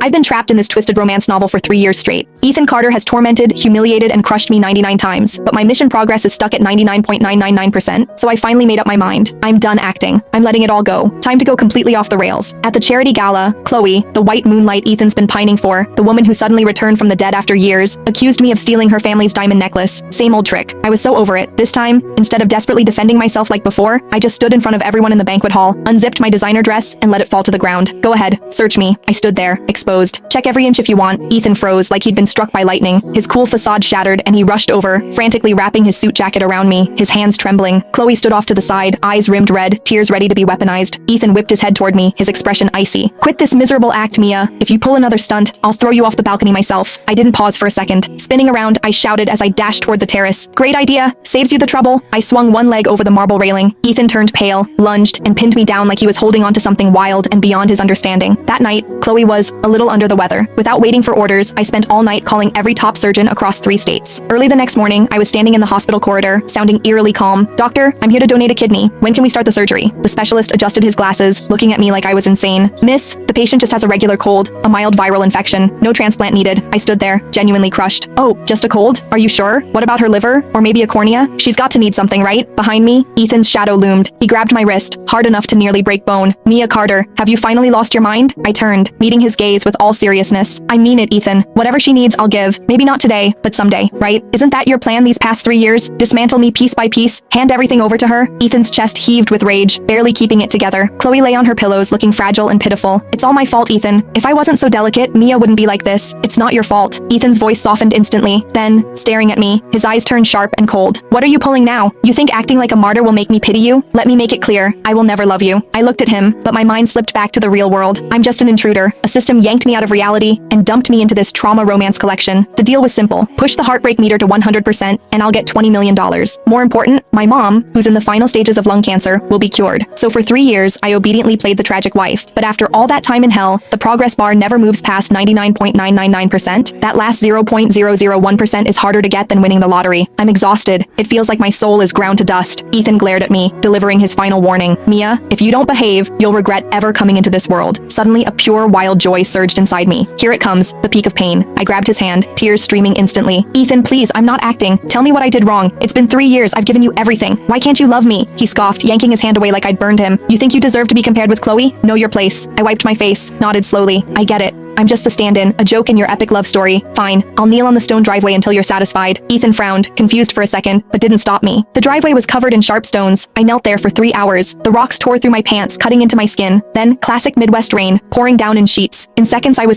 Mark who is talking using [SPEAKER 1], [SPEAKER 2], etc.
[SPEAKER 1] I've been trapped in this twisted romance novel for 3 years straight. Ethan Carter has tormented, humiliated, and crushed me 99 times, but my mission progress is stuck at 99.999%, so I finally made up my mind. I'm done acting. I'm letting it all go. Time to go completely off the rails. At the charity gala, Chloe, the white moonlight Ethan's been pining for, the woman who suddenly returned from the dead after years, accused me of stealing her family's diamond necklace. Same old trick. I was so over it. This time, instead of desperately defending myself like before, I just stood in front of everyone in the banquet hall, unzipped my designer dress, and let it fall to the ground. Go ahead, search me. I stood there, exposed. Check every inch if you want. Ethan froze like he'd been struck by lightning. His cool facade shattered, and he rushed over, frantically wrapping his suit jacket around me, his hands trembling. Chloe stood off to the side, eyes rimmed red, tears ready to be weaponized. Ethan whipped his head toward me, his expression icy. Quit this miserable act, Mia. If you pull another stunt, I'll throw you off the balcony myself. I didn't pause for a second. Spinning around, I shouted as I dashed toward the terrace. Great idea. Saves you the trouble. I swung one leg over the marble railing. Ethan turned pale, lunged, and pinned me down like he was holding onto something wild and beyond his understanding. That night, Chloe was a little under the weather. Without waiting for orders, I spent all night calling every top surgeon across 3 states. Early the next morning, I was standing in the hospital corridor, sounding eerily calm. Doctor, I'm here to donate a kidney. When can we start the surgery? The specialist adjusted his glasses, looking at me like I was insane. Miss, the patient just has a regular cold, a mild viral infection. No transplant needed. I stood there, genuinely crushed. Oh, just a cold? Are you sure? What about her liver? Or maybe a cornea? She's got to need something, right? Behind me, Ethan's shadow loomed. He grabbed my wrist, hard enough to nearly break bone. Mia Carter, have you finally lost your mind? I turned, meeting his gaze with all seriousness. I mean it, Ethan. Whatever she needs, I'll give. Maybe not today, but someday, right? Isn't that your plan these past 3 years? Dismantle me piece by piece, hand everything over to her? Ethan's chest heaved with rage, barely keeping it together. Chloe lay on her pillows, looking fragile and pitiful. It's all my fault, Ethan. If I wasn't so delicate, Mia wouldn't be like this. It's not your fault. Ethan's voice softened instantly. Then, staring at me, his eyes turned sharp and cold. What are you pulling now? You think acting like a martyr will make me pity you? Let me make it clear. I will never love you. I looked at him, but my mind slipped back to the real world. I'm just an intruder. A system yanked me out of reality and dumped me into this trauma romance collection. The deal was simple. Push the heartbreak meter to 100% and I'll get $20 million. More important, my mom, who's in the final stages of lung cancer, will be cured. So for 3 years, I obediently played the tragic wife. But after all that time in hell, the progress bar never moves past 99.999%. That last 0.001% is harder to get than winning the lottery. I'm exhausted. It feels like my soul is ground to dust. Ethan glared at me, delivering his final warning. Mia, if you don't behave, you'll regret ever coming into this world. Suddenly, a pure, wild joy surged inside me. Here it comes, the peak of pain. I grabbed his hand, tears streaming instantly. Ethan, please, I'm not acting. Tell me what I did wrong. It's been 3 years. I've given you everything. Why can't you love me? He scoffed, yanking his hand away like I'd burned him. You think you deserve to be compared with Chloe? Know your place. I wiped my face, nodded slowly. I get it. I'm just the stand-in, a joke in your epic love story. Fine, I'll kneel on the stone driveway until you're satisfied. Ethan frowned, confused for a second, but didn't stop me. The driveway was covered in sharp stones. I knelt there for 3 hours. The rocks tore through my pants, cutting into my skin. Then, classic Midwest rain, pouring down in sheets. In seconds I was